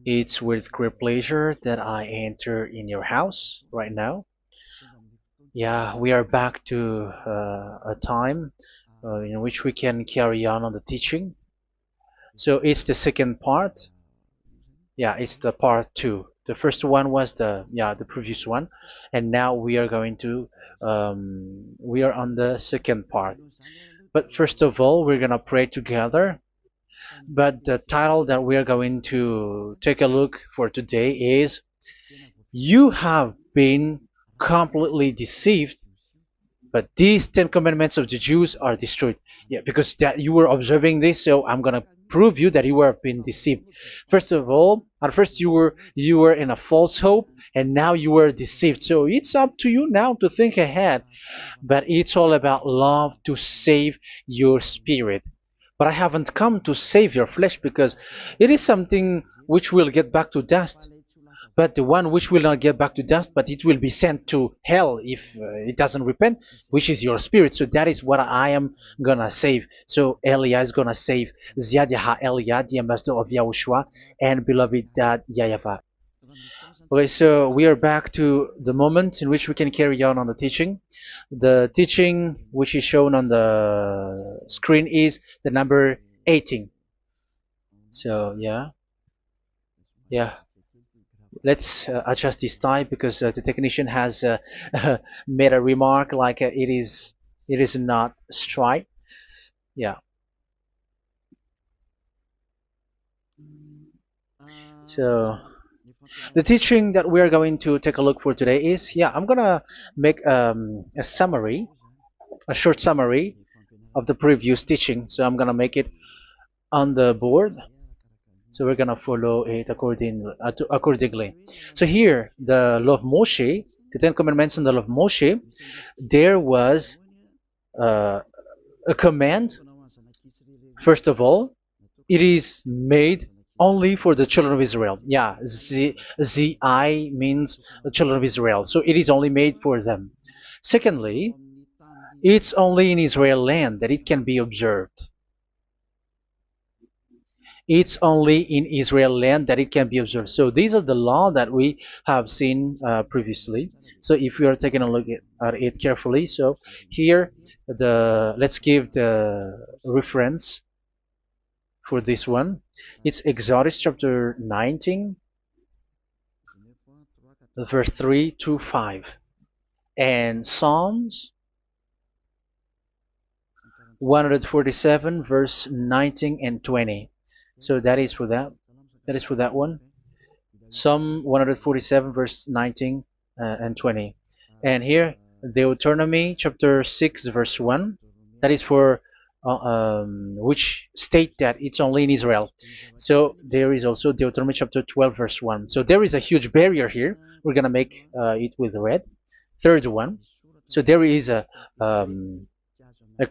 It's with great pleasure that I enter in your house right now. Yeah, we are back to a time in which we can carry on the teaching. So it's the second part. Yeah, it's the part two. The first one was the previous one, and now we are going to we are on the second part. But first of all, we're gonna pray together. But the title that we are going to take a look for today is "You have been completely deceived, but these 10 commandments of the Jews are destroyed." Yeah, because that you were observing this, so I'm gonna prove you that you were been deceived. First of all, at first you were in a false hope, and now you were deceived. So it's up to you now to think ahead. But it's all about love to save your spirit. But I haven't come to save your flesh, because it is something which will get back to dust. But the one which will not get back to dust, but it will be sent to hell if it doesn't repent, which is your spirit. So that is what I am gonna save. So Elia is gonna save Ziadiha Elia, the ambassador of Yahushua, and beloved dad YAHVAH. Okay, so we are back to the moment in which we can carry on the teaching. The teaching which is shown on the screen is the number 18. So yeah, let's adjust this time, because the technician has made a remark like it is not straight. Yeah. So the teaching that we are going to take a look for today is, I'm gonna make a summary, a short summary of the previous teaching. So I'm gonna make it on the board. So we're gonna follow it accordingly. So here, the law of Moshe, the Ten Commandments and the law of Moshe, there was uh, a command. First of all, it is made only for the children of Israel. Yeah, Z-I means the children of Israel. So it is only made for them. Secondly, it's only in Israel land that it can be observed. It's only in Israel land that it can be observed. So these are the law that we have seen previously. So if we are taking a look at it carefully, so here let's give the reference for this one. It's Exodus chapter 19, verse 3 to 5, and Psalms 147, verse 19 and 20. So that is for that. That is for that one. Psalm 147, verse 19 and 20. And here, Deuteronomy chapter 6, verse 1. That is for which state that it's only in Israel. So there is also Deuteronomy chapter 12, verse 1. So there is a huge barrier here. We're going to make it with red. Third one. So there is a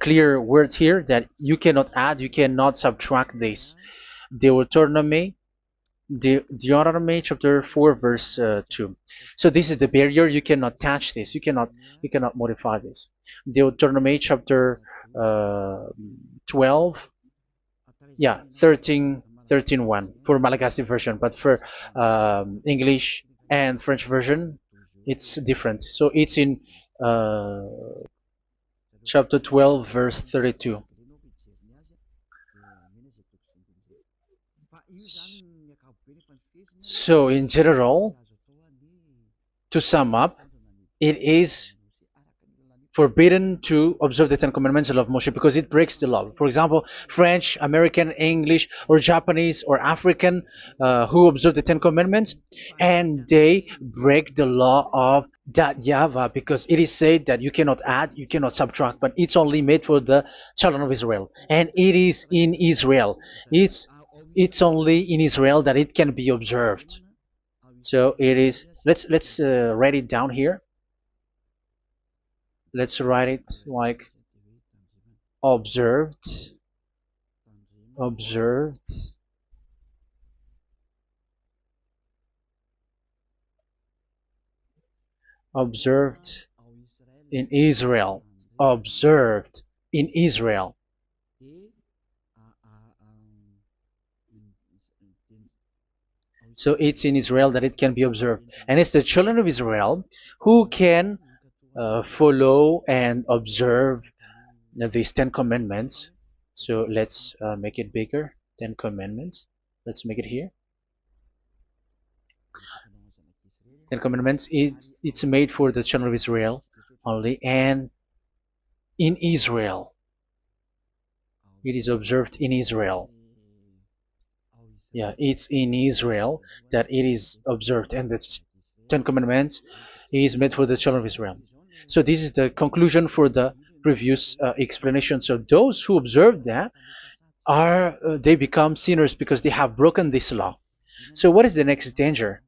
clear word here that you cannot add, you cannot subtract this. Deuteronomy chapter 4, verse 2. So this is the barrier. You cannot touch this. You cannot modify this. Deuteronomy chapter 12, 13 1 for Malagasy version, but for English and French version, it's different. So it's in chapter 12, verse 32. So in general, to sum up, it is forbidden to observe the Ten Commandments of Moshe, because it breaks the law. For example, French, American, English, or Japanese, or African who observe the Ten Commandments, and they break the law of that YAHVAH, because it is said that you cannot add, you cannot subtract, but it's only made for the children of Israel, and it is in Israel. It's only in Israel that it can be observed. So it is. Let's write it down here. Let's write it like observed, observed, observed in Israel, observed in Israel. So it's in Israel that it can be observed. And it's the children of Israel who can follow and observe these 10 commandments. So let's make it bigger. 10 commandments. Let's make it here. 10 commandments. It's made for the children of Israel only, and in Israel. It is observed in Israel. Yeah, it's in Israel that it is observed, and the Ten Commandments is made for the children of Israel. So this is the conclusion for the previous explanation. So those who observe that are they become sinners because they have broken this law. So what is the next danger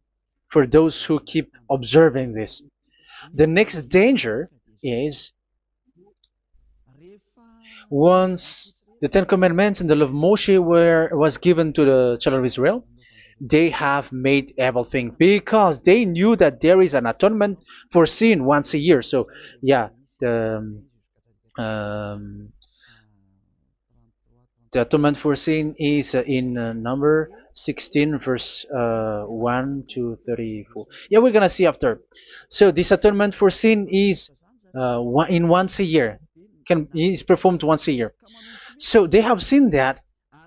for those who keep observing this? The next danger is once the Ten Commandments and the law of Moshe was given to the children of Israel, they have made everything because they knew that there is an atonement for sin once a year. So yeah, um, the atonement for sin is in number 16 verse 1 to 34. Yeah, we're gonna see after. So this atonement for sin is once a year, is performed once a year. So they have seen that,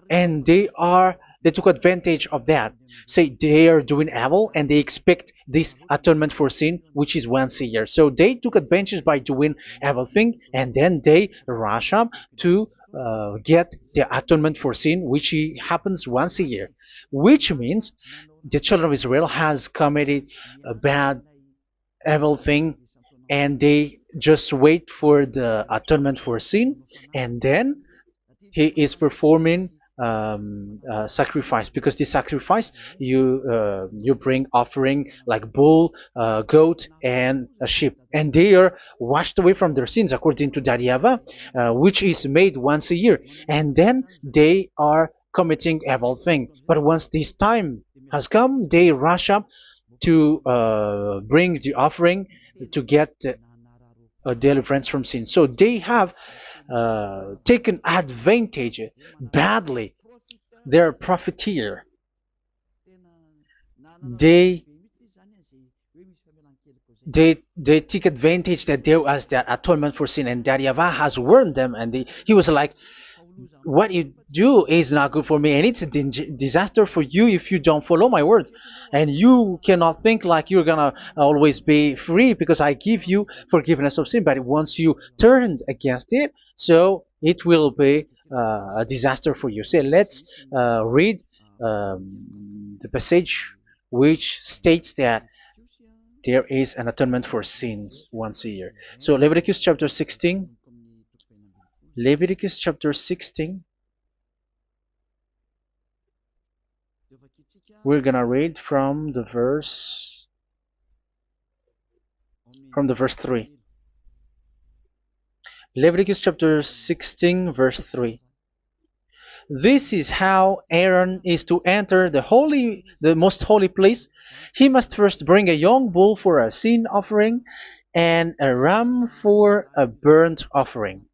and they took advantage of that. Say they are doing evil and they expect this atonement for sin, which is once a year. So they took advantage by doing everything, and then they rush up to get the atonement for sin, which happens once a year, which means the children of Israel has committed a bad, evil thing, and they just wait for the atonement for sin, and then he is performing sacrifice, because this sacrifice you bring offering like bull, goat, and a sheep, and they are washed away from their sins according to that YAHVAH, which is made once a year, and then they are committing evil thing. But once this time has come, they rush up to bring the offering to get deliverance from sin. So they have taken advantage badly. They're a profiteer. They they take advantage that there was that atonement for sin, and that YAHVAH has warned them, and he was like, what you do is not good for me, and it's a disaster for you if you don't follow my words. And you cannot think like you're gonna always be free because I give you forgiveness of sin, but once you turned against it, so it will be a disaster for you. So let's read the passage which states that there is an atonement for sins once a year. So Leviticus chapter 16. Leviticus chapter 16. We're gonna read from the verse 3. Leviticus chapter 16 verse 3. This is how Aaron is to enter the most holy place. He must first bring a young bull for a sin offering and a ram for a burnt offering.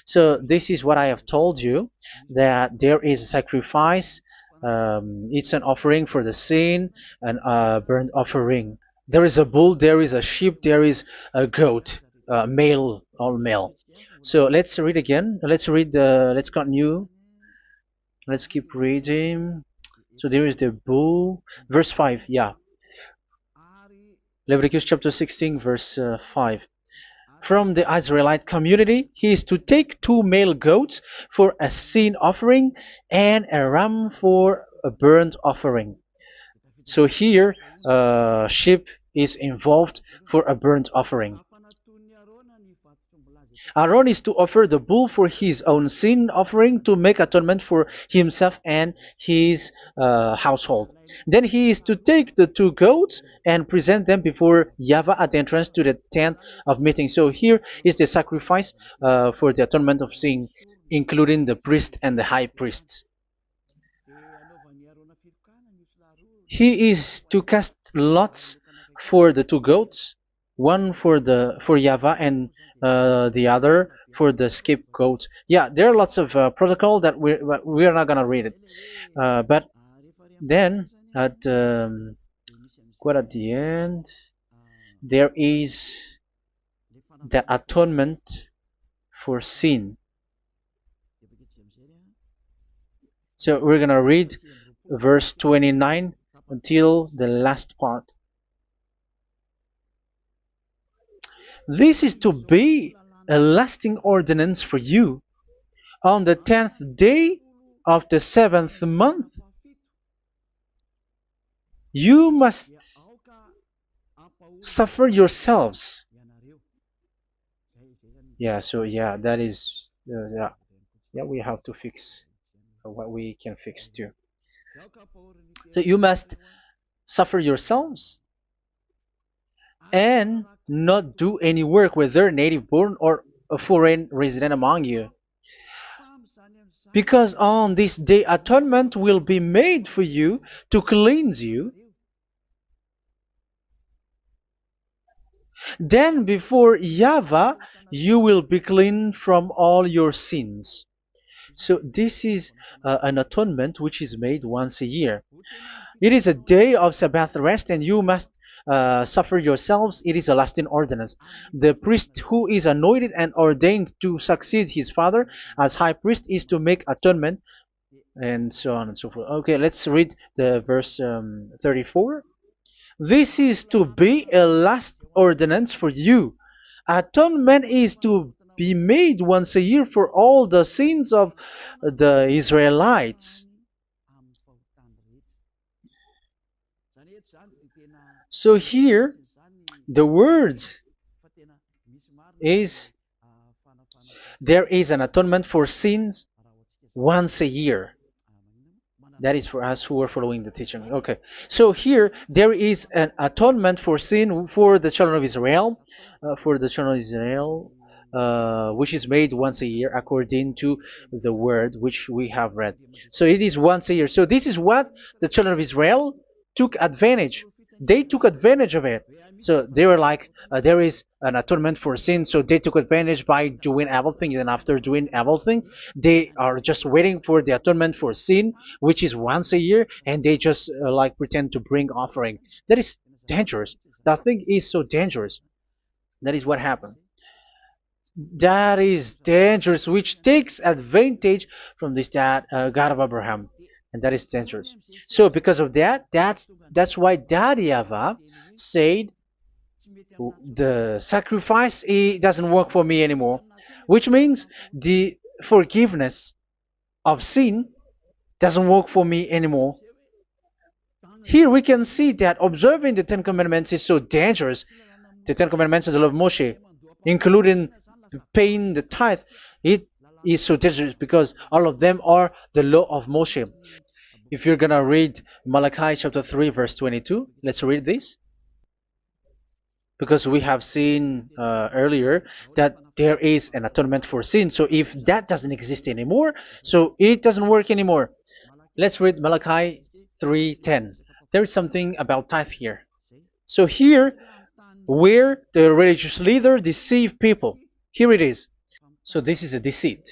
So this is what I have told you, that there is a sacrifice. It's an offering for the sin, and a burnt offering. There is a bull, there is a sheep, there is a goat, male, all male. So let's read again. Let's continue. Let's keep reading. So there is the bull, verse 5. Yeah, Leviticus chapter 16, verse 5. From the Israelite community, he is to take 2 male goats for a sin offering and a ram for a burnt offering. So here, sheep is involved for a burnt offering. Aaron is to offer the bull for his own sin offering to make atonement for himself and his household. Then he is to take the 2 goats and present them before YAHVAH at the entrance to the tent of meeting. So here is the sacrifice for the atonement of sin, including the priest and the high priest. He is to cast lots for the 2 goats, one for YAHVAH and the other for the scapegoat. Yeah, there are lots of protocol that we are not gonna read it. But then at quite at the end, there is the atonement for sin. So we're gonna read verse 29 until the last part. This is to be a lasting ordinance for you. On the 10th day of the 7th month, you must suffer yourselves. Yeah, so yeah, that is, yeah, we have to fix what we can fix too. So you must suffer yourselves and not do any work, whether native born or a foreign resident among you. Because on this day atonement will be made for you to cleanse you. Then before YAHVAH you will be clean from all your sins. So this is an atonement which is made once a year. It is a day of Sabbath rest, and you must suffer yourselves. It is a lasting ordinance. The priest who is anointed and ordained to succeed his father as high priest is to make atonement, and so on and so forth. Okay, let's read the verse 34. This is to be a last ordinance for you. Atonement is to be made once a year for all the sins of the Israelites. So here, the words is there is an atonement for sins once a year. That is for us who are following the teaching. Okay, so here there is an atonement for sin for the children of Israel, which is made once a year according to the word which we have read. So it is once a year. So this is what the children of Israel took advantage. They took advantage of it. So they were like, there is an atonement for sin, so they took advantage by doing everything, and after doing everything, they are just waiting for the atonement for sin, which is once a year, and they just like pretend to bring offering. That is dangerous. That thing is so dangerous. That is what happened. That is dangerous, which takes advantage from this God of Abraham, and that is dangerous. So because of that, that's why Daddy Ava said the sacrifice it doesn't work for me anymore, which means the forgiveness of sin doesn't work for me anymore. Here we can see that observing the Ten Commandments is so dangerous. The Ten Commandments of the law of Moshe, including paying the tithe, it is so dangerous because all of them are the law of Moshe. If you're gonna read Malachi chapter 3 verse 22, let's read this. Because we have seen earlier that there is an atonement for sin. So if that doesn't exist anymore, so it doesn't work anymore. Let's read Malachi 3:10. There is something about tithe here. So here, where the religious leader deceive people, here it is. So this is a deceit.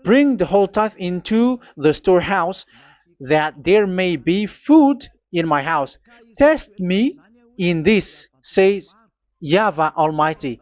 Bring the whole tithe into the storehouse, that there may be food in my house. Test me in this, says YAHVAH Almighty,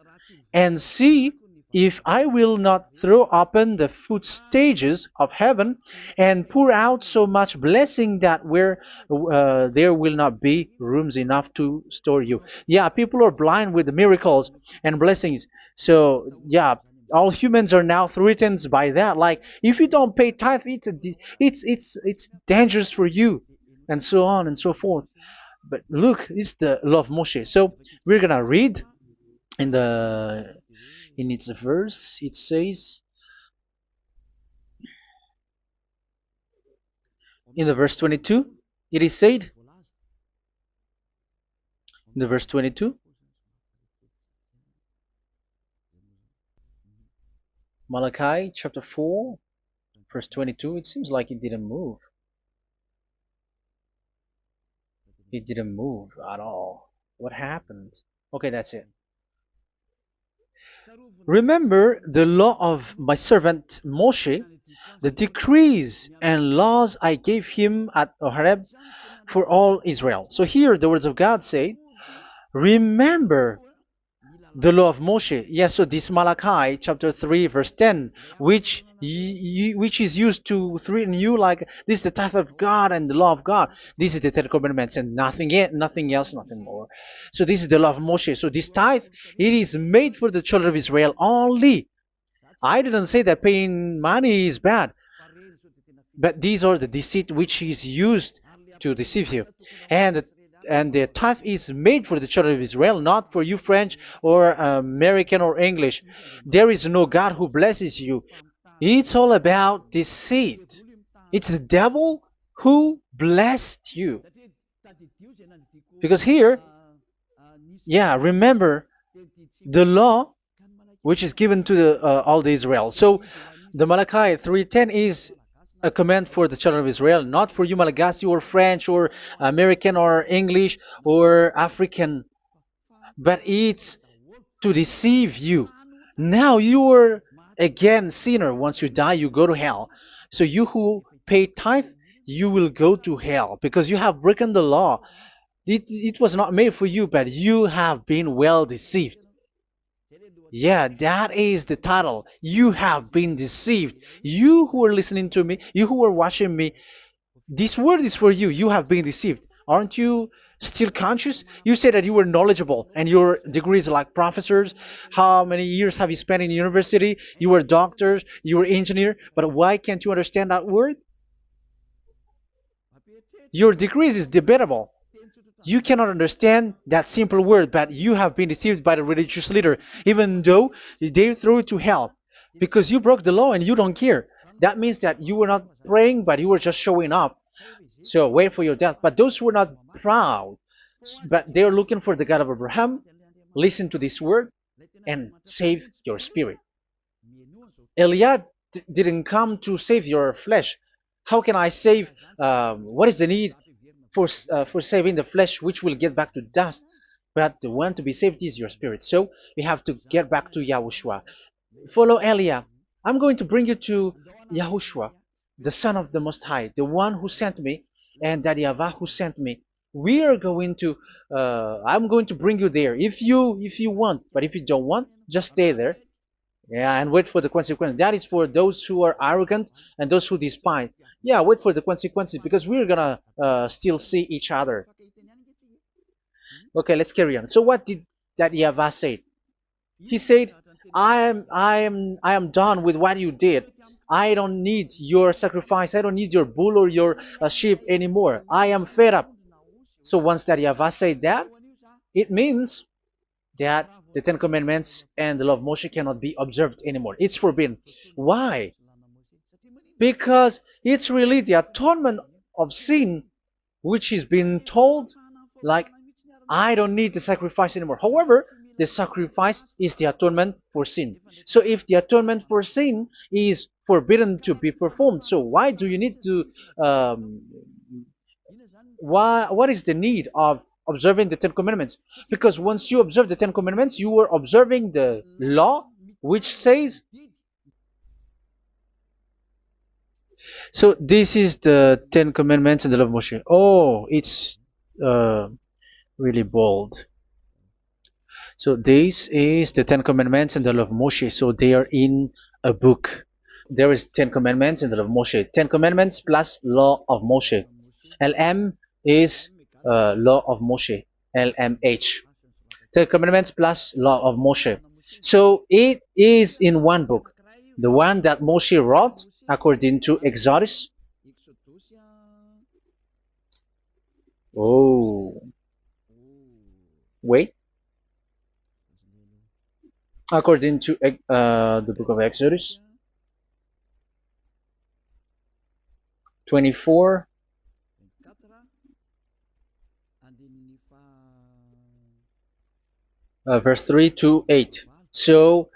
and see if I will not throw open the food stages of heaven and pour out so much blessing that where there will not be rooms enough to store you. Yeah, people are blind with the miracles and blessings. So yeah, all humans are now threatened by that. Like if you don't pay tithe, it's dangerous for you, and so on and so forth. But look, it's the law of Moshe. So we're gonna read in the in its verse. It says in the verse 22. It is said in the verse 22. Malachi chapter 4, verse 22. It seems like it didn't move. It didn't move at all. What happened? Okay, that's it. Remember the law of my servant Moshe, the decrees and laws I gave him at Horeb for all Israel. So here the words of God say, remember the law of Moshe. Yes, so this Malachi chapter 3 verse 10, which is used to threaten you like this is the tithe of God and the law of God. This is the Ten Commandments and nothing else, nothing more. So this is the law of Moshe. So this tithe, it is made for the children of Israel only. I didn't say that paying money is bad, but these are the deceit which is used to deceive you. And the tithe is made for the children of Israel, not for you French or American or English. There is no God who blesses you. It's all about deceit. It's the devil who blessed you. Because here, yeah, remember the law which is given to all the Israel. So the Malachi 3:10 is a command for the children of Israel, not for you Malagasy or French or American or English or African, but it's to deceive you. Now you are again sinner. Once you die, you go to hell. So you who pay tithe, you will go to hell because you have broken the law. It was not made for you, but you have been well deceived. Yeah, that is the title. You have been deceived. You who are listening to me, you who are watching me, this word is for you. You have been deceived. Aren't you still conscious? You say that you were knowledgeable and your degrees are like professors. How many years have you spent in university? You were doctors, you were engineer, but why can't you understand that word? Your degrees is debatable. You cannot understand that simple word, but you have been deceived by the religious leader, even though they threw you to hell because you broke the law and you don't care. That means that you were not praying, but you were just showing up. So wait for your death. But those who are not proud, but they are looking for the God of Abraham, listen to this word and save your spirit. Eliah didn't come to save your flesh. How can I save? What is the need for saving the flesh, which will get back to dust? But the one to be saved is your spirit. So we have to get back to YAHOSHUAH. Follow Eliah. I'm going to bring you to YAHOSHUAH, the Son of the Most High, the one who sent me, and that YAHVAH who sent me. We are going to. I'm going to bring you there if you want, but if you don't want, just stay there. Yeah, and wait for the consequences. That is for those who are arrogant and those who despise. Yeah, wait for the consequences because we're gonna still see each other. Okay, let's carry on. So what did that YAHVAH say? He said, I am done with what you did. I don't need your sacrifice. I don't need your bull or your sheep anymore. I am fed up. So once that YAHVAH said that, it means that the Ten Commandments and the law of Moshe cannot be observed anymore. It's forbidden. Why? Because it's really the atonement of sin which is being told, like, I don't need the sacrifice anymore. However, the sacrifice is the atonement for sin. So if the atonement for sin is forbidden to be performed, so why do you need to what is the need of observing the Ten Commandments? Because once you observe the Ten Commandments, you are observing the law which says. So this is the Ten Commandments and the law of Moshe. Oh, it's really bold. So this is the Ten Commandments and the law of Moshe. So they are in a book. There is Ten Commandments and the law of Moshe. Ten Commandments plus law of Moshe. LM is law of Moshe. LMH. Ten Commandments plus law of Moshe. So it is in one book. The one that Moshe wrote according to Exodus. Oh. Wait. According to the book of Exodus 24 verse 3 to 8. So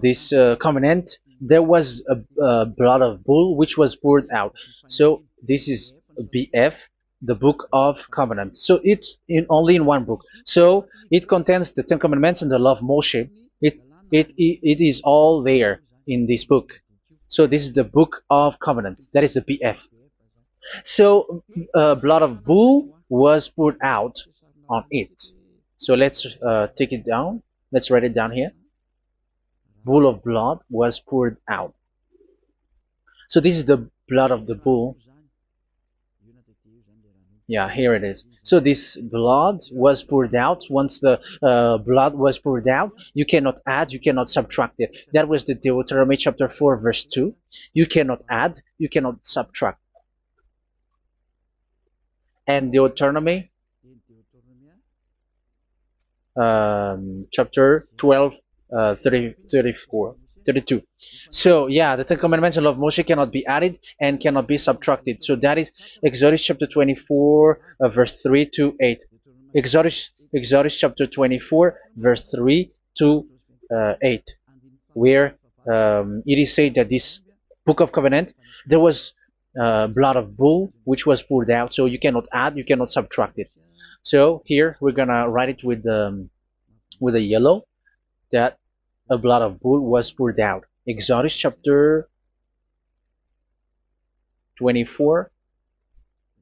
this covenant, there was a blood of bull which was poured out. So this is BF, the book of covenant. So it's only in one book. So it contains the Ten Commandments and the law of Moshe. It is all there in this book. So this is the Book of Covenant. That is the BF. So blood of bull was poured out on it. So let's take it down. Let's write it down here. Bull of blood was poured out. So this is the blood of the bull. Yeah, here it is. So this blood was poured out. Once the blood was poured out, you cannot add, you cannot subtract it. That was the Deuteronomy chapter 4, verse 2. You cannot add, you cannot subtract. And Deuteronomy chapter 12, 34, 32. So yeah, the Ten Commandments and law of Moshe cannot be added and cannot be subtracted. So that is Exodus chapter 24, verse 3 to 8. Exodus chapter 24, verse 3 to 8, where it is said that this Book of Covenant, there was blood of bull which was poured out, so you cannot add, you cannot subtract it. So here we're gonna write it with a yellow, that a blood of bull was poured out. Exodus chapter 24,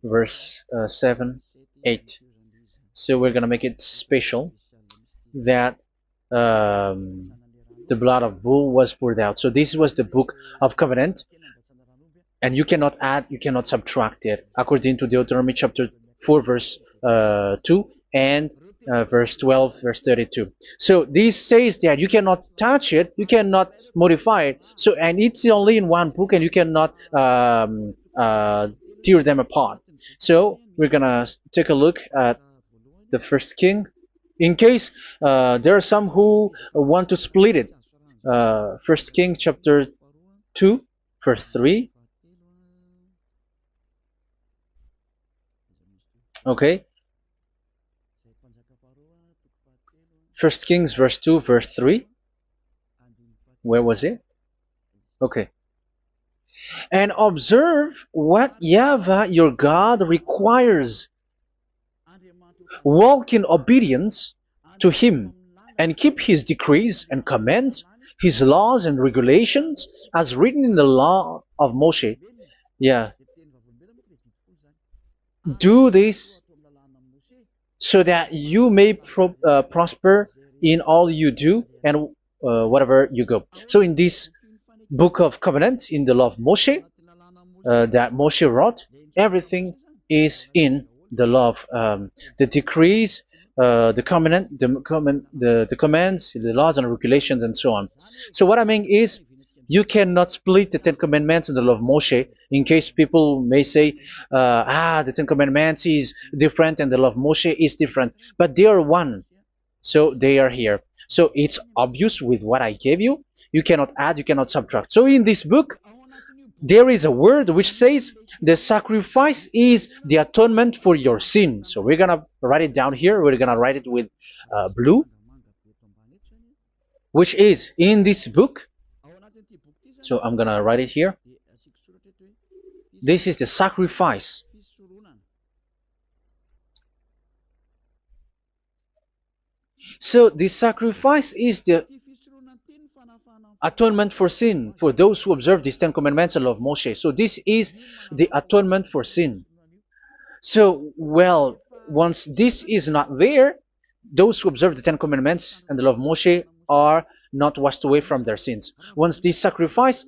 verse 7, 8. So we're gonna make it special that the blood of bull was poured out. So this was the Book of Covenant, and you cannot add, you cannot subtract it, according to Deuteronomy chapter 4, verse 2 and verse 12, verse 32. So this says that you cannot touch it, you cannot modify it. So, and it's only in one book, and you cannot tear them apart. So we're gonna take a look at the first king, in case there are some who want to split it. First King chapter 2, verse 3. Okay. First Kings verse 2, verse 3. Where was it? Okay. And observe what YAHVAH your God requires. Walk in obedience to him, and keep his decrees and commands, his laws and regulations, as written in the law of Moshe. Yeah. Do this so that you may prosper in all you do and whatever you go. So in this Book of Covenant, in the law of Moshe, that Moshe wrote, everything is in the law of the decrees, the covenant, the commands, the laws and regulations, and so on. So what I mean is, you cannot split the Ten Commandments and the law of Moshe. In case people may say, the Ten Commandments is different and the law of Moshe is different, but they are one. So they are here. So it's obvious with what I gave you. You cannot add, you cannot subtract. So in this book, there is a word which says the sacrifice is the atonement for your sin. So we're gonna write it down here. We're gonna write it with blue, which is in this book. So I'm gonna write it here. This is the sacrifice. So the sacrifice is the atonement for sin for those who observe these Ten Commandments and law of Moshe. So this is the atonement for sin. So, well, once this is not there, those who observe the Ten Commandments and the law of Moshe are not washed away from their sins. Once this sacrifice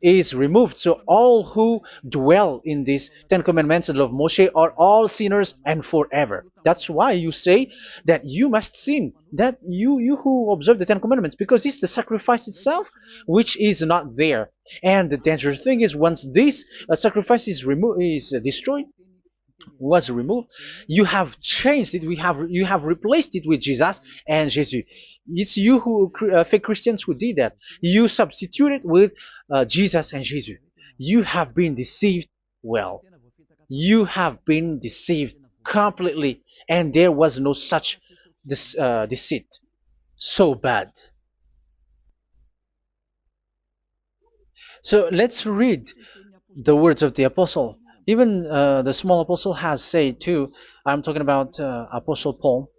is removed, so all who dwell in these Ten Commandments and law of Moshe are all sinners and forever. That's why you say that you must sin, that you who observe the Ten Commandments, because it's the sacrifice itself which is not there. And the dangerous thing is, once this sacrifice is destroyed, was removed, you have changed it. You have replaced it with Jesus and Jesus. It's you who fake Christians who did that. You substituted with Jesus and Jesus. You have been deceived. Well, you have been deceived completely, and there was no such deceit. So bad. So let's read the words of the apostle. Even the small apostle has said too. I'm talking about Apostle Paul.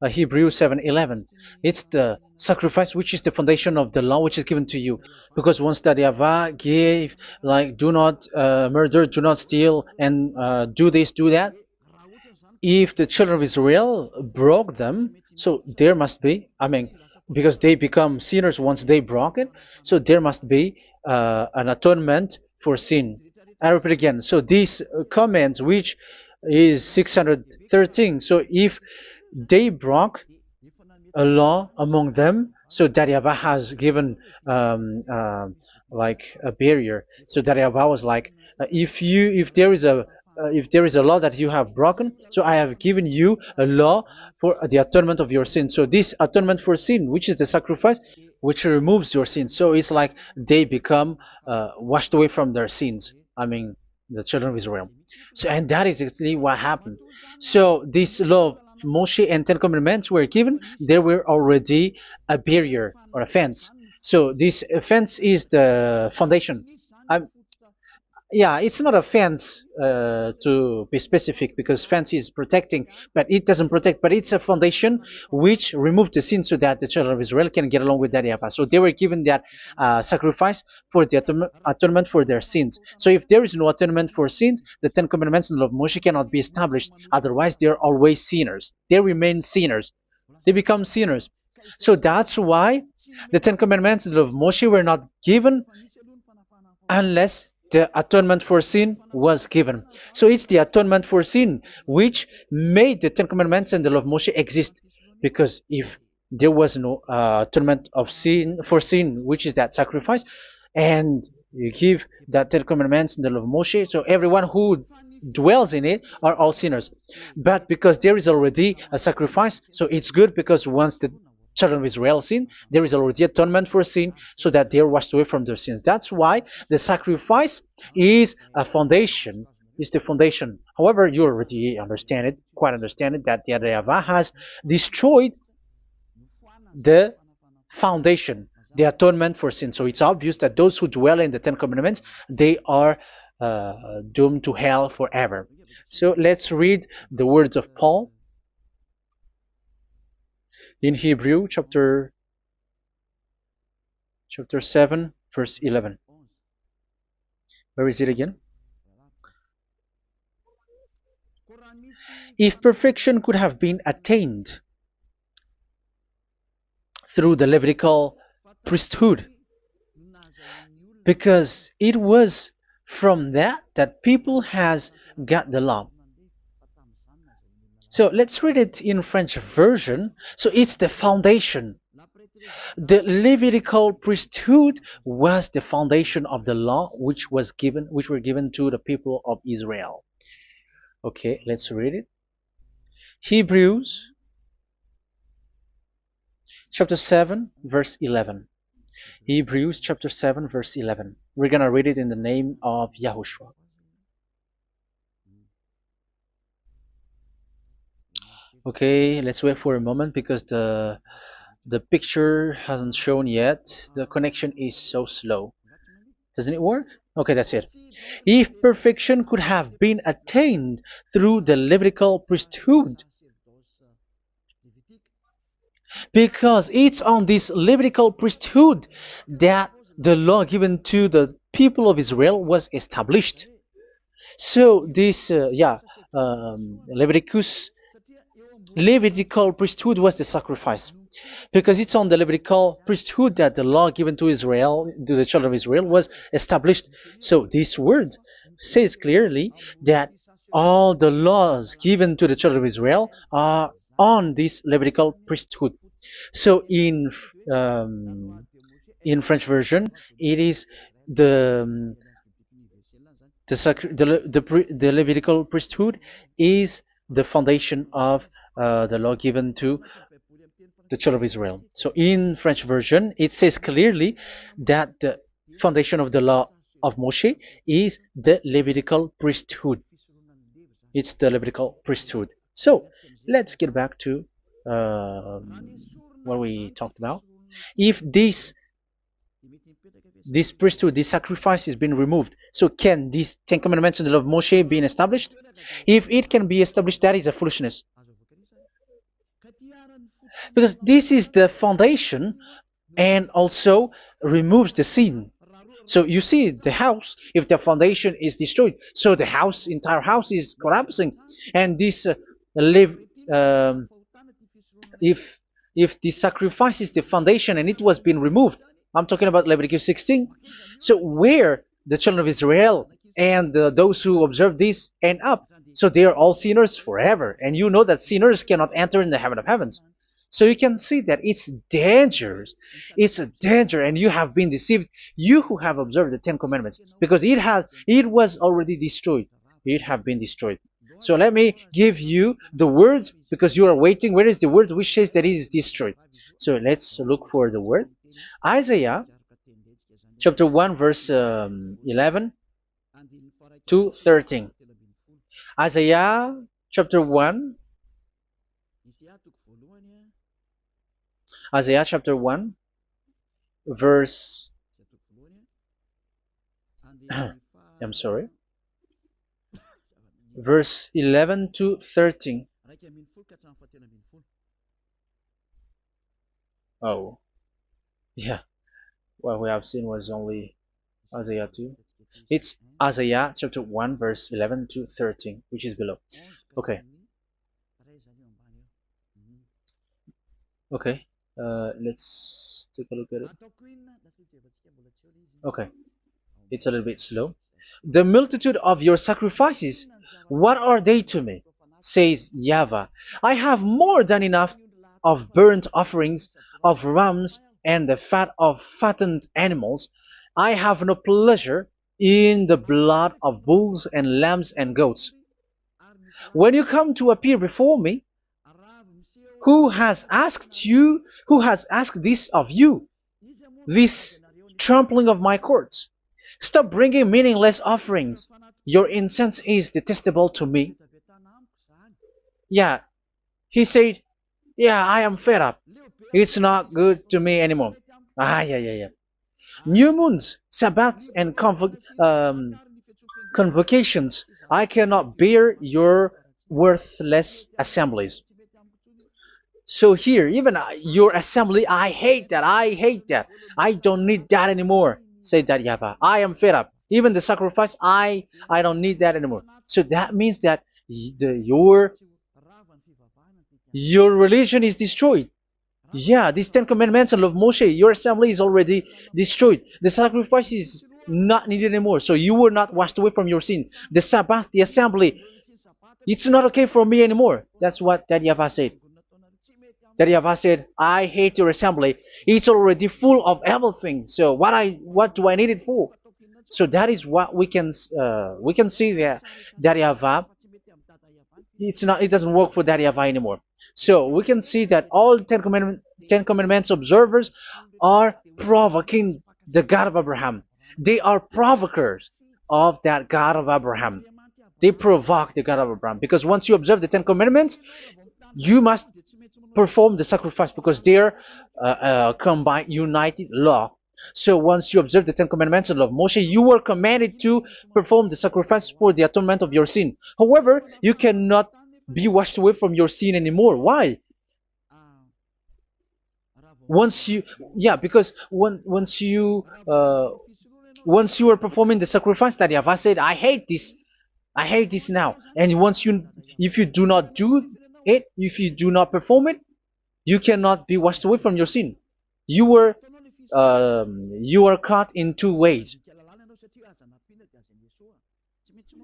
Hebrews 7:11. It's the sacrifice which is the foundation of the law which is given to you. Because once that YAHVAH gave, like, do not murder, do not steal, and do this, do that, if the children of Israel broke them, so there must be, I mean, because they become sinners once they broke it, so there must be an atonement for sin. I repeat again. So these comments, which is 613, so if they broke a law among them, so that YAHVAH has given like a barrier. So that YAHVAH was like, if there is a law that you have broken, so I have given you a law for the atonement of your sin. So this atonement for sin, which is the sacrifice, which removes your sin. So it's like they become washed away from their sins. I mean, the children of Israel. So, and that is actually what happened. So this law of Moshe and Ten Commandments were given. There were already a barrier or a fence. So this fence is the foundation. I, yeah, it's not a fence to be specific, because fence is protecting, but it doesn't protect. But it's a foundation which removed the sin so that the children of Israel can get along with that YAHVAH. So they were given that sacrifice for the atonement for their sins. So if there is no atonement for sins, the Ten Commandments and the law of Moshe cannot be established. Otherwise, they are always sinners. They remain sinners. They become sinners. So that's why the Ten Commandments and the law of Moshe were not given unless the atonement for sin was given. So it's the atonement for sin which made the Ten Commandments and the law of Moshe exist. Because if there was no atonement of sin for sin, which is that sacrifice, and you give that Ten Commandments and the law of Moshe, so everyone who dwells in it are all sinners. But because there is already a sacrifice, so it's good, because once the children of Israel sin, there is already atonement for sin, so that they are washed away from their sins. That's why the sacrifice is a foundation, is the foundation. However, you already understand it, quite understand it, that the YAHVAH has destroyed the foundation, the atonement for sin. So it's obvious that those who dwell in the Ten Commandments, they are doomed to hell forever. So let's read the words of Paul in Hebrew chapter 7 verse 11. Where is it again? If perfection could have been attained through the Levitical priesthood, because it was from that people has got the law. So let's read it in French version. So it's the foundation. The Levitical priesthood was the foundation of the law which were given to the people of Israel. Okay, let's read it. Hebrews chapter 7 verse 11. Hebrews chapter 7 verse 11. We're gonna read it in the name of YAHOSHUAH. Okay, let's wait for a moment, because the picture hasn't shown yet. The connection is so slow. Doesn't it work? Okay, that's it. If perfection could have been attained through the Levitical priesthood, because it's on this Levitical priesthood that the law given to the people of Israel was established. So this Levitical priesthood was the sacrifice, because it's on the Levitical priesthood that the law given to Israel, to the children of Israel, was established. So this word says clearly that all the laws given to the children of Israel are on this Levitical priesthood. So in French version, it is the Levitical priesthood is the foundation of the law given to the children of Israel. So in French version, it says clearly that the foundation of the law of Moshe is the Levitical priesthood. It's the Levitical priesthood. So let's get back to what we talked about. If this priesthood, this sacrifice is being removed, so can these 10 commandments and the law of Moshe be established? If it can be established, that is a foolishness. because this is the foundation and also removes the sin. So you see the house, if the foundation is destroyed, so the house, entire house is collapsing, and this live um, if the sacrifice is the foundation and it was being removed. I'm talking about Leviticus 16. So where the children of Israel and those who observe this end up, so they are all sinners forever, and you know that sinners cannot enter in the heaven of heavens. So you can see that it's dangerous. It's a danger, and you have been deceived. You who have observed the Ten Commandments, because it was already destroyed. It have been destroyed. So let me give you the words because you are waiting. Where is the word which says that it is destroyed? So let's look for the word. Isaiah chapter 1 verse 11 to 13. Isaiah chapter 1. Isaiah chapter 1 verse I'm sorry. Verse 11 to 13. Oh, yeah. What we have seen was only Isaiah 2. It's Isaiah chapter 1 verse 11 to 13, which is below. Okay. Okay. Let's take a look at it. Okay. It's a little bit slow. The multitude of your sacrifices, what are they to me? Says YAHVAH. I have more than enough of burnt offerings, of rams, and the fat of fattened animals. I have no pleasure in the blood of bulls and lambs and goats. When you come to appear before me, who has asked this of you, this trampling of my courts? Stop bringing meaningless offerings. Your incense is detestable to me. Yeah, he said, yeah, I am fed up. It's not good to me anymore. Yeah. New moons, Sabbaths, and convocations. I cannot bear your worthless assemblies. So here, even your assembly, I hate that. I hate that. I don't need that anymore. Say that, YAHVAH. I am fed up. Even the sacrifice, I don't need that anymore. So that means that your religion is destroyed. Yeah, these Ten Commandments and of Moshe, your assembly is already destroyed. The sacrifice is not needed anymore. So you were not washed away from your sin. The Sabbath, the assembly, it's not okay for me anymore. That's what that YAHVAH said. That YAHVAH said, I hate your assembly. It's already full of everything. So what do I need it for? So that is what we can see there. That YAHVAH, it doesn't work for that YAHVAH anymore. So we can see that all Ten Commandments observers are provoking the God of Abraham. They are provokers of that God of Abraham. They provoke the God of Abraham. Because once you observe the Ten Commandments, you must perform the sacrifice because they're combined, united law. So once you observe the Ten Commandments and love Moshe, you were commanded to perform the sacrifice for the atonement of your sin. However, you cannot be washed away from your sin anymore. Why? Because once you are performing the sacrifice that YAHVAH said, I hate this now. And if you do not do it, if you do not perform it, you cannot be washed away from your sin. You are caught in two ways.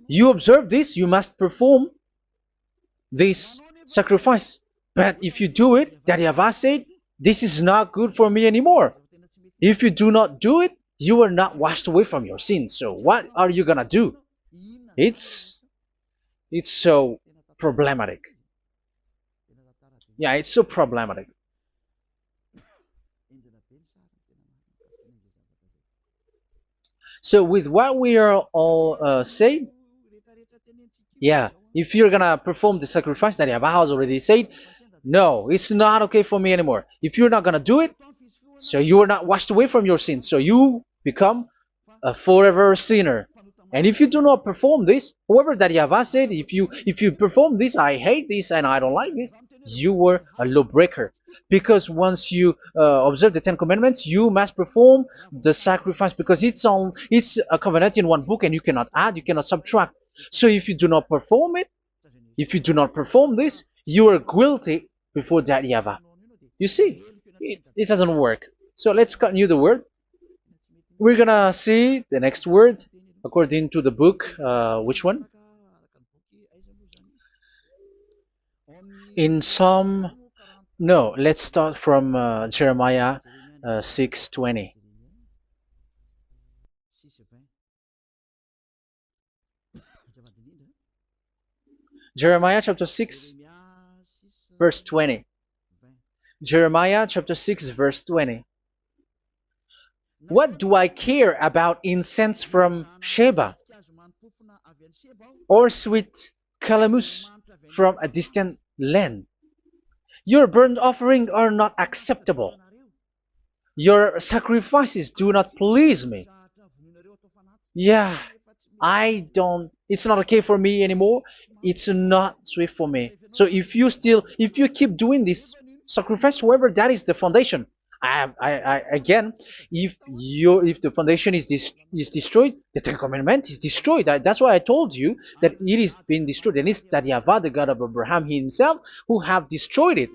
You observe this, you must perform this sacrifice. But if you do it, that YAHVAH said, this is not good for me anymore. If you do not do it, you are not washed away from your sins. So what are you gonna do? It's so problematic. Yeah, it's so problematic. So with what we are all saying, yeah, if you're gonna perform the sacrifice that YAHVAH has already said, no, it's not okay for me anymore. If you're not gonna do it, so you are not washed away from your sins. So you become a forever sinner. And if you do not perform this, however that YAHVAH said, if you perform this, I hate this and I don't like this, you were a lawbreaker. Because once you observe the Ten Commandments, you must perform the sacrifice, because it's a covenant in one book, and you cannot add, you cannot subtract. So if you do not perform it, if you do not perform this, you are guilty before that Yahweh. You see, it doesn't work. So let's continue the word. We're gonna see the next word according to the book. Which one? In Psalm. No, let's start from Jeremiah 6:20. Jeremiah chapter 6, verse 20. Jeremiah chapter 6, verse 20. What do I care about incense from Sheba, or sweet calamus from a distant land? Your burnt offerings are not acceptable. Your sacrifices do not please me. Yeah, it's not okay for me anymore. It's not sweet for me. So if you keep doing this sacrifice, however, that is the foundation. Again, if the foundation is destroyed, the Ten Commandment is destroyed. That's why I told you that it is being destroyed, and it's that Yahweh, the God of Abraham himself, who have destroyed it.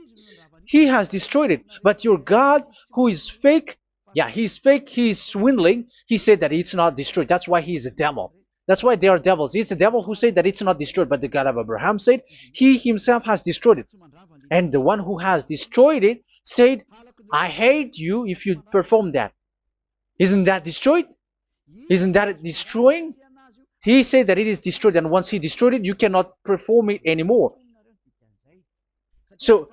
He has destroyed it. But your God, who is fake, yeah, he's fake, he's swindling. He said that it's not destroyed. That's why he is a devil. That's why they are devils. It's the devil who said that it's not destroyed, but the God of Abraham said he himself has destroyed it. And the one who has destroyed it said, I hate you if you perform that. Isn't that destroyed? Isn't that destroying? He said that it is destroyed, and once he destroyed it, you cannot perform it anymore. So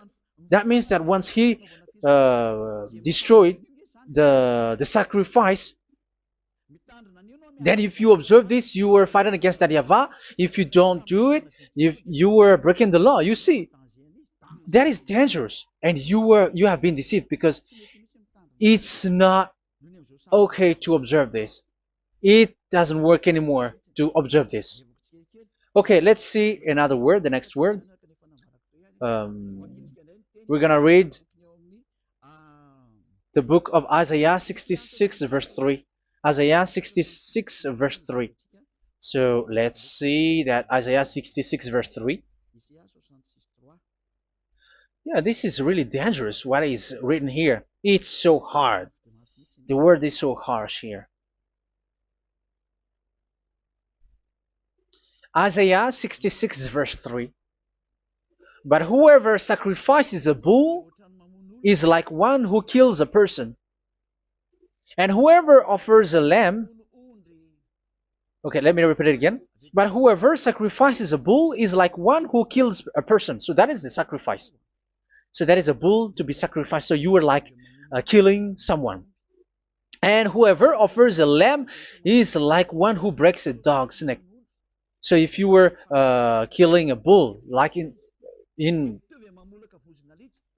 that means that once he destroyed the sacrifice, then if you observe this, you were fighting against that Yahweh. If you don't do it, if you were breaking the law, you see, that is dangerous, and you have been deceived, because it's not okay to observe this. It doesn't work anymore to observe this. Okay, let's see another word, the next word. We're gonna read the book of Isaiah 66 verse 3. Isaiah 66 verse 3. So let's see that Isaiah 66 verse 3. Yeah, this is really dangerous what is written here. It's so hard. The word is so harsh here. Isaiah 66 verse 3. But whoever sacrifices a bull is like one who kills a person. And whoever offers a lamb... Okay, let me repeat it again. But whoever sacrifices a bull is like one who kills a person. So that is the sacrifice. So that is a bull to be sacrificed. So you were like killing someone. And whoever offers a lamb is like one who breaks a dog's neck. So if you were killing a bull, like in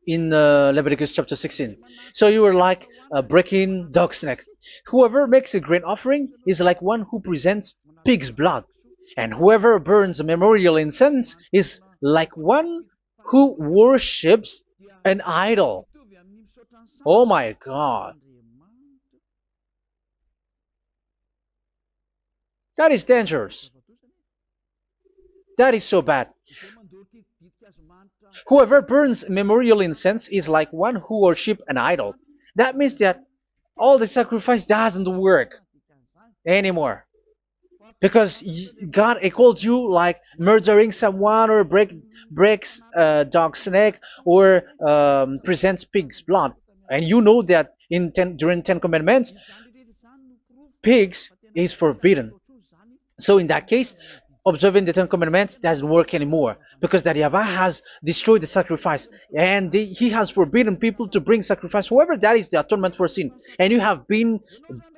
Leviticus chapter 16, so you were like breaking dog's neck. Whoever makes a grain offering is like one who presents pig's blood. And whoever burns a memorial incense is like one who worships an idol. Oh my God. That is dangerous. That is so bad. Whoever burns memorial incense is like one who worships an idol. That means that all the sacrifice doesn't work anymore. Because God calls you like murdering someone, or breaks a dog's neck, or presents pig's blood. And you know that during Ten Commandments, pigs is forbidden. So in that case, observing the Ten Commandments doesn't work anymore, because that Yahweh has destroyed the sacrifice, and he has forbidden people to bring sacrifice. However, that is the atonement for sin, and you have been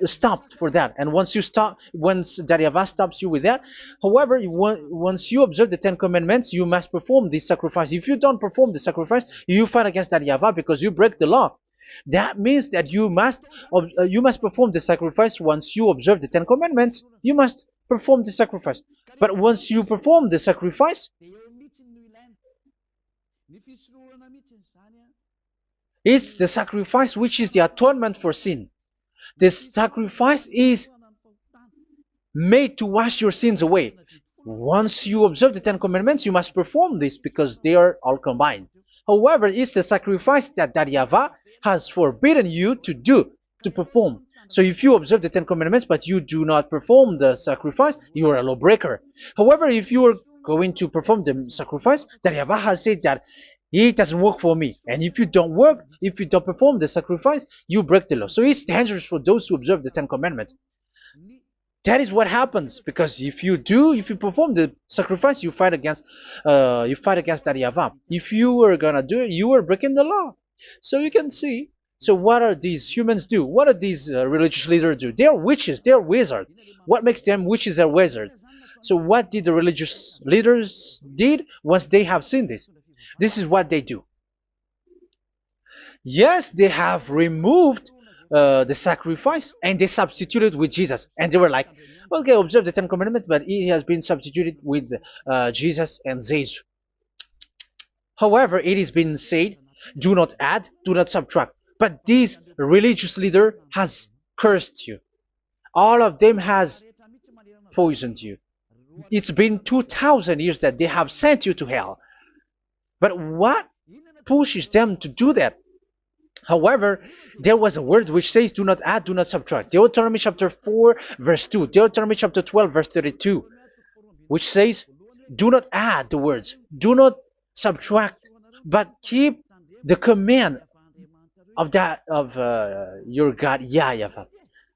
stopped for that. And once that Yahweh stops you with that, however, once you observe the Ten Commandments, you must perform this sacrifice. If you don't perform the sacrifice, you fight against that Yahweh, because you break the law. That means that you must perform the sacrifice. Once you observe the Ten Commandments, you must perform the sacrifice. But once you perform the sacrifice, It's the sacrifice which is the atonement for sin. This sacrifice is made to wash your sins away. Once you observe the Ten Commandments, you must perform this because they are all combined. However, it's the sacrifice that YAHVAH has forbidden you to do, to perform. So if you observe the Ten Commandments but you do not perform the sacrifice, you are a lawbreaker. However, if you are going to perform the sacrifice, YAHVAH has said that it doesn't work for me. And if you don't work, if you don't perform the sacrifice, you break the law. So it's dangerous for those who observe the Ten Commandments. That is what happens, because if you perform the sacrifice, you fight against that YAHVAH. If you are gonna do it, you are breaking the law. So you can see. So what are these humans do? What are these religious leaders do? They are witches. They are wizards. What makes them witches or wizards? So what did the religious leaders did once they have seen this? This is what they do. Yes, they have removed the sacrifice and they substituted with Jesus. And they were like, okay, observe the Ten Commandments, but it has been substituted with Jesus and Jesus. However, it has been said, do not add, do not subtract. But this religious leader has cursed you. All of them has poisoned you. It's been 2,000 years that they have sent you to hell. But what pushes them to do that? However, there was a word which says, do not add, do not subtract. Deuteronomy chapter 4, verse 2. Deuteronomy chapter 12, verse 32. Which says, do not add the words. Do not subtract. But keep the command of your God, YAHVAH.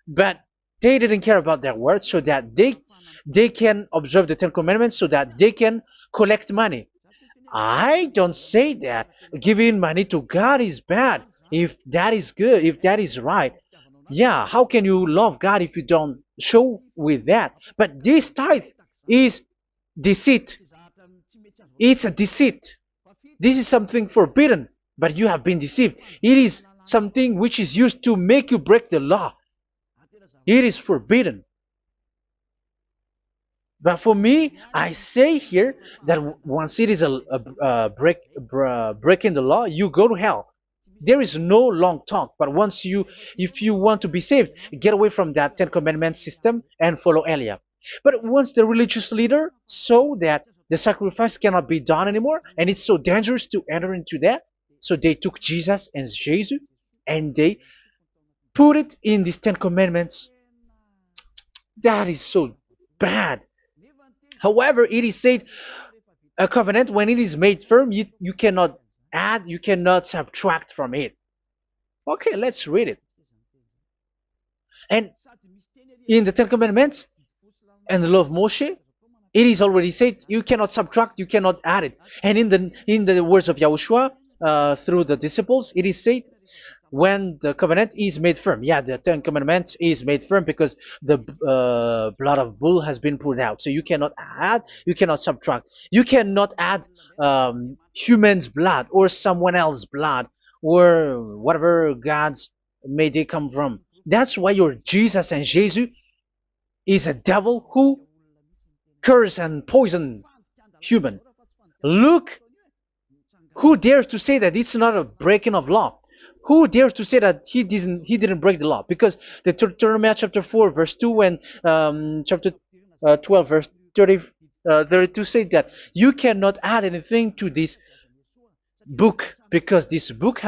But they didn't care about their words, so that they can observe the Ten Commandments, so that they can collect money. I don't say that giving money to God is bad. If that is good, if that is right, yeah, how can you love God if you don't show with that? But this tithe is deceit. It's a deceit. This is something forbidden, but you have been deceived. It is something which is used to make you break the law. It is forbidden. But for me, I say here that once it is breaking the law, you go to hell. There is no long talk. But if you want to be saved, get away from that Ten Commandments system and follow Eliah. But once the religious leader saw that the sacrifice cannot be done anymore, and it's so dangerous to enter into that, so they took Jesus and Jesus and they put it in these Ten Commandments. That is so bad. However, it is said, a covenant, when it is made firm, you cannot add, you cannot subtract from it. Okay, let's read it. And in the Ten Commandments and the law of Moshe, it is already said, you cannot subtract, you cannot add it. And in the words of YAHOSHUAH, through the disciples, it is said, when the covenant is made firm. Yeah, the Ten Commandments is made firm because the blood of bull has been poured out. So you cannot add, you cannot subtract. You cannot add human's blood or someone else's blood or whatever gods may they come from. That's why your Jesus and Jesus is a devil who curse and poison human. Look, who dares to say that it's not a breaking of law? Who dares to say that he didn't break the law? Because the Deuteronomy chapter 4 verse 2 and chapter 12 verse 32 say that you cannot add anything to this book, because this book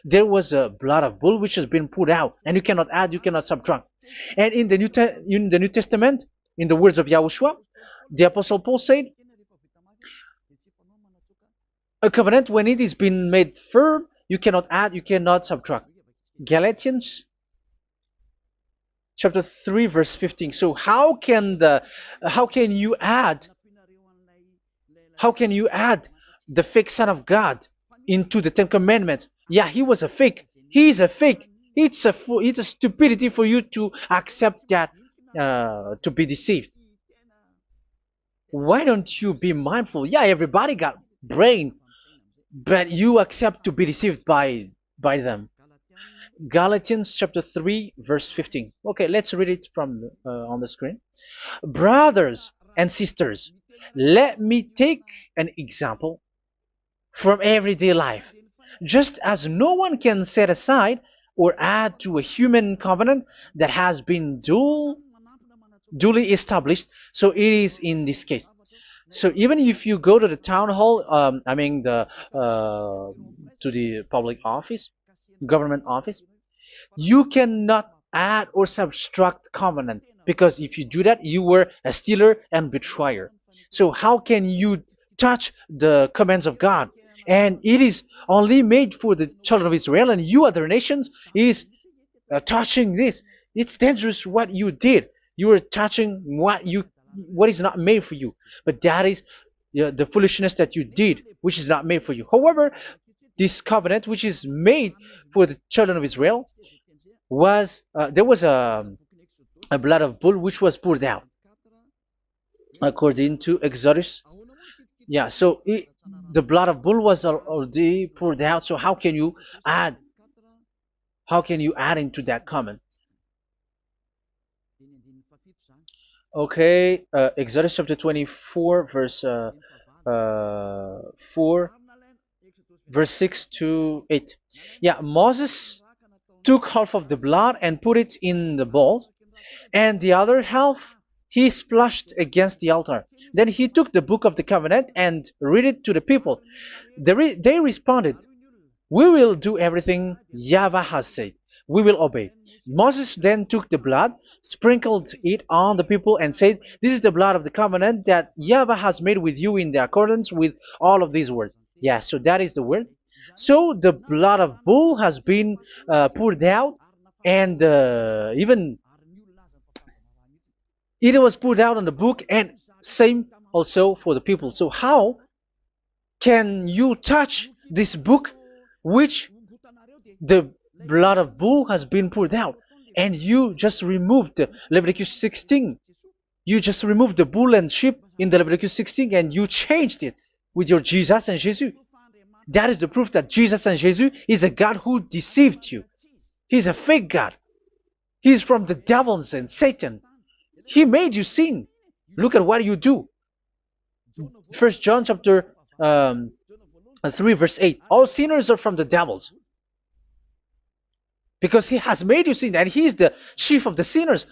there was a blood of bull which has been put out, and you cannot add, you cannot subtract. And in the New Testament, in the words of YAHOSHUAH, the Apostle Paul said, a covenant, when it is been made firm, you cannot add, you cannot subtract. Galatians chapter 3 verse 15. So how can you add the fake son of God into the Ten Commandments? Yeah, he was a fake. He is a fake. It's a stupidity for you to accept that, to be deceived. Why don't you be mindful? Yeah, everybody got brain, but you accept to be deceived by them. Galatians chapter 3 verse 15. Okay, let's read it from on the screen. Brothers and sisters, let me take an example. from everyday life. Just as no one can set aside or add to a human covenant that has been duly established, so it is in this case. So even if you go to the town hall, I mean to the public office, government office, you cannot add or subtract covenant, because if you do that, you were a stealer and betrayer. So how can you touch the commands of God? And it is only made for the children of Israel, and you other nations is touching this. It's dangerous what you did. You are touching what is not made for you. But that is the foolishness that you did, which is not made for you. However, this covenant, which is made for the children of Israel, was there was a blood of bull which was poured out according to Exodus. Yeah, so the blood of bull was already poured out. So add how can you add into that comment? Okay, Exodus chapter 24, verse 4, verse 6 to 8. Yeah, Moses took half of the blood and put it in the bowl, and the other half he splashed against the altar. Then he took the book of the covenant and read it to the people. They responded, "We will do everything YAHVAH has said. We will obey." Moses then took the blood, sprinkled it on the people, and said, "This is the blood of the covenant that YAHVAH has made with you in the accordance with all of these words." Yeah, so that is the word. So the blood of bull has been poured out, and even it was poured out on the book, and same also for the people. So how can you touch this book which the blood of bull has been poured out? And you just removed Leviticus 16. You just removed the bull and sheep in the Leviticus 16, and you changed it with your Jesus and Jesus. That is the proof that Jesus and Jesus is a God who deceived you. He's a fake God. He's from the devils and Satan. He made you sin. Look at what you do. First John chapter 3 verse 8. All sinners are from the devils, because he has made you sin, and he is the chief of the sinners,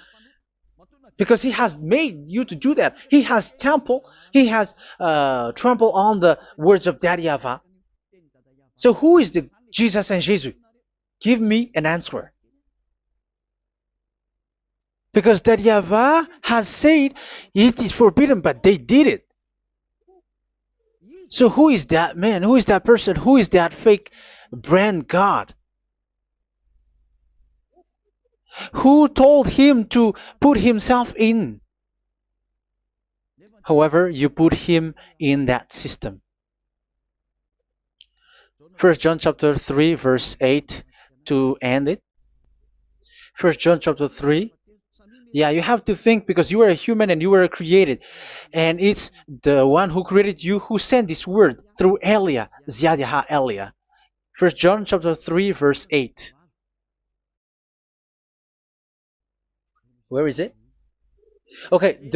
because he has made you to do that. He has trampled on the words of Daddy YAHVAH. So who is the Jesus and Jesus? Give me an answer. Because Daddy YAHVAH has said it is forbidden, but they did it. So who is that man? Who is that person? Who is that fake brand God? Who told him to put himself in? However, you put him in that system. First John chapter 3 verse 8 to end it. First John chapter 3. Yeah, you have to think, because you are a human and you were created. And it's the one who created you who sent this word through Elia, Ziadiha Elia. First John chapter 3 verse 8. Where is it? Okay,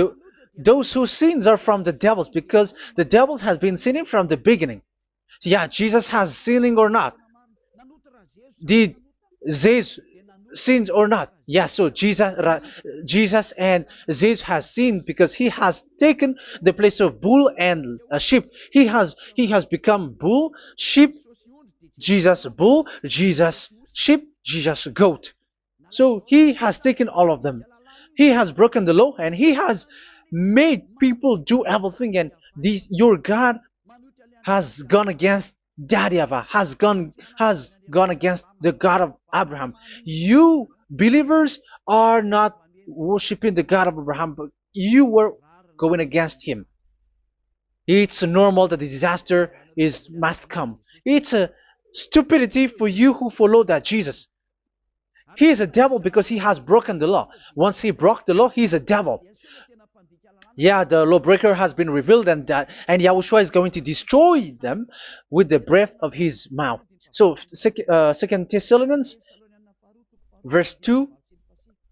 those whose sins are from the devils, because the devils has been sinning from the beginning. Yeah, Jesus has sinning or not? Did Zeus sins or not? Yeah, so Jesus and Zeus has sinned, because he has taken the place of bull and a sheep. He has become bull, sheep, Jesus bull, Jesus sheep, Jesus goat. So he has taken all of them. He has broken the law, and he has made people do everything. And your God has gone against Daddy YAHVAH, has gone against the God of Abraham. You believers are not worshiping the God of Abraham, but you were going against him. It's normal that the disaster must come. It's a stupidity for you who follow that Jesus. He is a devil because he has broken the law. Once he broke the law, he is a devil. Yeah, the lawbreaker has been revealed, and Yahushua is going to destroy them with the breath of his mouth. So, Second Thessalonians, verse 2,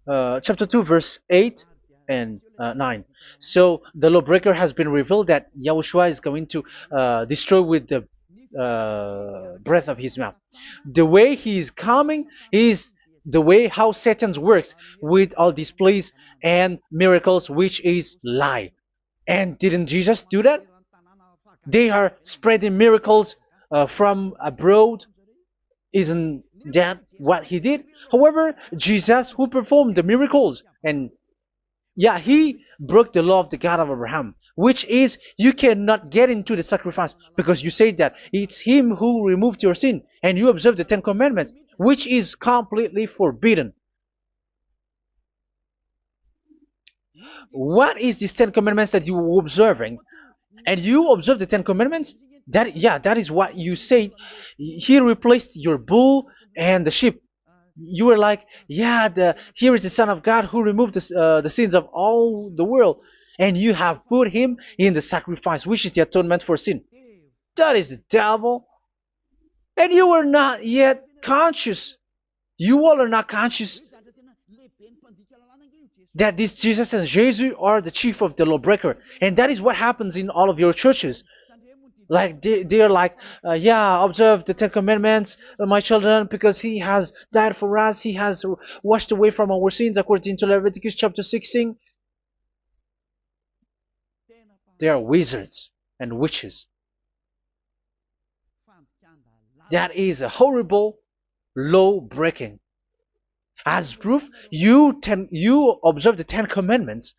chapter 2, verse 8 and 9. So the lawbreaker has been revealed, that Yahushua is going to destroy with the breath of his mouth. The way he is coming is the way how Satan works with all displays and miracles, which is lie. And didn't Jesus do that? They are spreading miracles from abroad. Isn't that what he did? However, Jesus, who performed the miracles, and yeah, he broke the law of the God of Abraham, which is you cannot get into the sacrifice because you say that it's him who removed your sin and you observe the Ten Commandments, which is completely forbidden. What is these Ten Commandments that you were observing? And you observe the Ten Commandments? That, yeah, that is what you said. He replaced your bull and the sheep. You were like, yeah, here is the Son of God who removed the sins of all the world, and you have put him in the sacrifice, which is the atonement for sin. That is the devil. And you are not yet conscious. You all are not conscious that this Jesus and Jesus are the chief of the lawbreaker. And that is what happens in all of your churches. Like they are like, yeah, observe the Ten Commandments, my children, because he has died for us. He has washed away from our sins according to Leviticus chapter 16. They are wizards and witches. That is a horrible law breaking. As proof, you observe the Ten Commandments.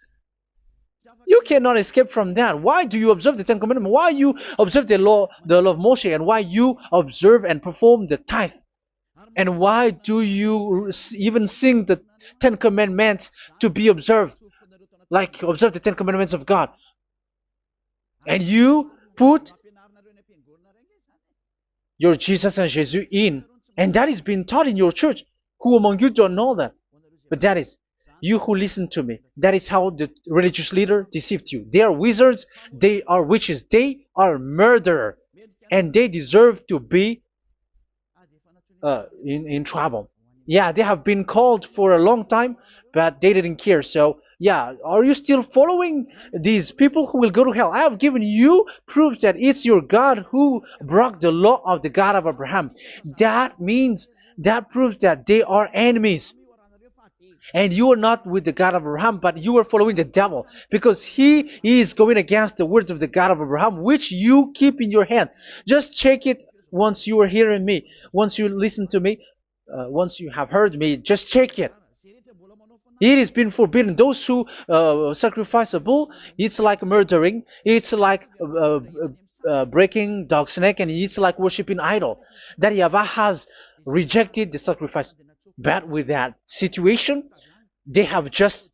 You cannot escape from that. Why do you observe the Ten Commandments? Why you observe the law of Moshe, and why you observe and perform the tithe? And why do you even sing the Ten Commandments to be observed? Like observe the Ten Commandments of God. And you put your Jesus and Jesus in. And that is being taught in your church. Who among you don't know that? But that is you who listen to me. That is how the religious leader deceived you. They are wizards. They are witches. They are murderers. And they deserve to be in trouble. Yeah, they have been called for a long time, but they didn't care. So, yeah, are you still following these people who will go to hell? I have given you proof that it's your God who broke the law of the God of Abraham. That means, that proves that they are enemies. And you are not with the God of Abraham, but you are following the devil, because he is going against the words of the God of Abraham, which you keep in your hand. Just check it once you are hearing me. Once you listen to me, once you have heard me, just check it. It has been forbidden. Those who sacrifice a bull, it's like murdering. It's like breaking dog's neck, and it's like worshiping idol. That YAHVAH has rejected the sacrifice. But with that situation, they have just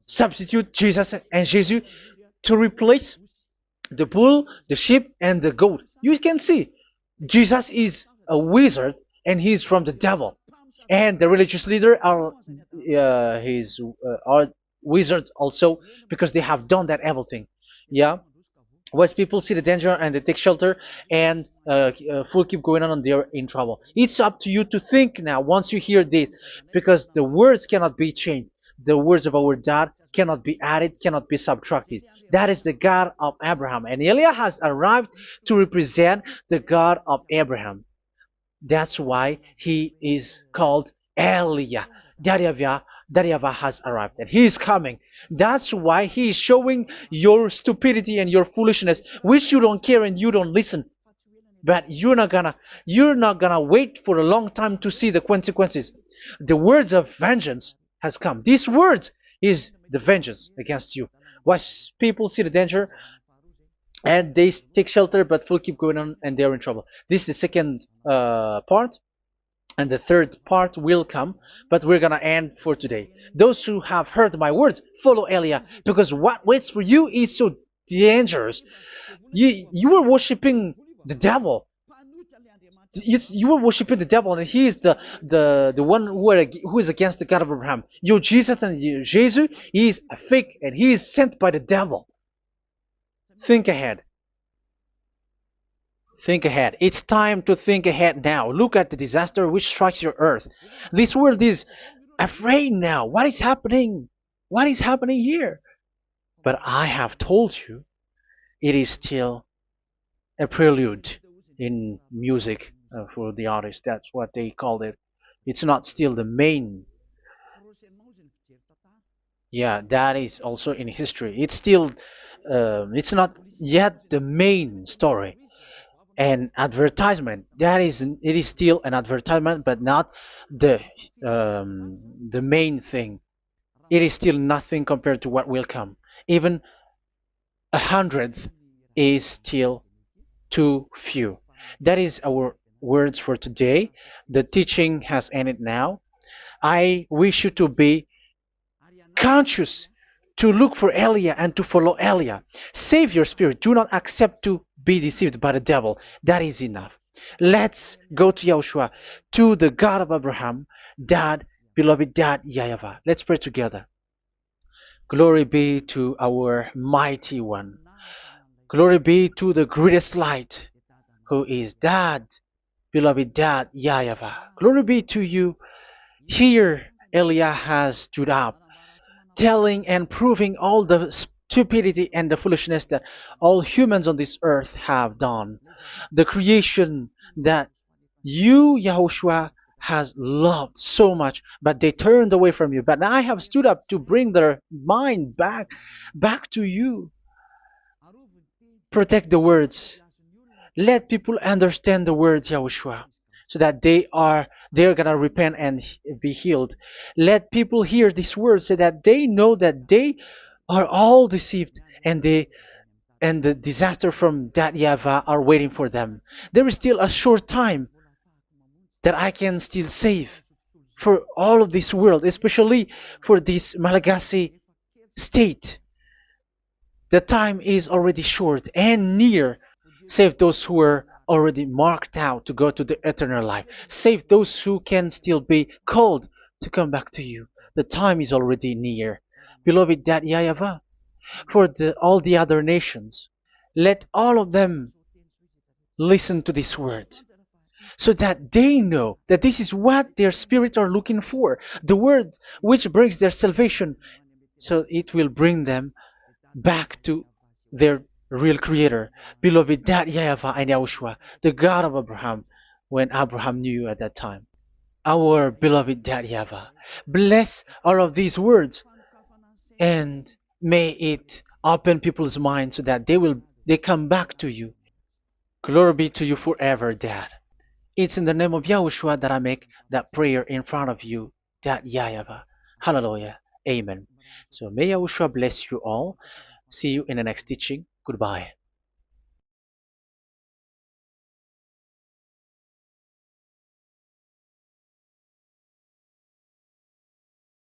substitute Jesus and Jesus to replace the bull, the sheep, and the goat. You can see Jesus is a wizard, and he's from the devil. And the religious leader are wizards also, because they have done that evil thing. Yeah. Once people see the danger and they take shelter and full keep going on, and they're in trouble. It's up to you to think now once you hear this, because the words cannot be changed. The words of our God cannot be added, cannot be subtracted. That is the God of Abraham, and Eliah has arrived to represent the God of Abraham. That's why he is called Eliah. YAHVAH has arrived, and he is coming. That's why he is showing your stupidity and your foolishness, which you don't care and you don't listen. But you're not gonna wait for a long time to see the consequences. The words of vengeance has come. These words is the vengeance against you. Watch people see the danger and they take shelter, but will keep going on, and they're in trouble. This is the second part. And the third part will come, but we're gonna end for today. Those who have heard my words, follow Eliah, because what waits for you is so dangerous. You are worshiping the devil. You are worshiping the devil, and he is the one who is against the God of Abraham. Your Jesus and your Jesus is a fake, and he is sent by the devil. Think ahead. Think ahead. It's time to think ahead now. Look at the disaster which strikes your earth. This world is afraid now. What is happening? What is happening here? But I have told you, it is still a prelude. in music for the artist. That's what they called it. It's not still the main. Yeah, that is also in history. It's still, it's not yet the main story. And advertisement, that is, it is still an advertisement, but not the the main thing. It is still nothing compared to what will come. Even a hundredth is still too few. That is our words for today. The teaching has ended now. I wish you to be conscious, to look for Elia and to follow Elia. Save your spirit. Do not accept to be deceived by the devil. That is enough. Let's go to Yahushua, to the God of Abraham, Dad, beloved Dad, YAHVAH. Let's pray together. Glory be to our mighty one. Glory be to the greatest light, who is Dad, beloved Dad, YAHVAH. Glory be to you. Here, Elia has stood up, telling and proving all the stupidity and the foolishness that all humans on this earth have done. The creation that you, Yahushua, has loved so much, but they turned away from you. But now I have stood up to bring their mind back to you. Protect the words. Let people understand the words, Yahushua, so that they're gonna repent and be healed. Let people hear these words so that they know that they are all deceived, and the disaster from that Yava are waiting for them. There is still a short time that I can still save for all of this world, especially for this Malagasy state. The time is already short and near. Save those who are already marked out to go to the eternal life. Save those who can still be called to come back to you. The time is already near. Beloved Dad Yahweh, for all the other nations, let all of them listen to this word so that they know that this is what their spirits are looking for. The word which brings their salvation, so it will bring them back to their real creator, beloved Dad Yahweh and Yahushua, the God of Abraham, when Abraham knew you at that time. Our beloved Dad Yahweh, bless all of these words and may it open people's minds so that they come back to you. Glory be to you forever, Dad. It's in the name of Yahushua that I make that prayer in front of you, Dad Yahweh. Hallelujah. Amen. So may Yahushua bless you all. See you in the next teaching. Goodbye.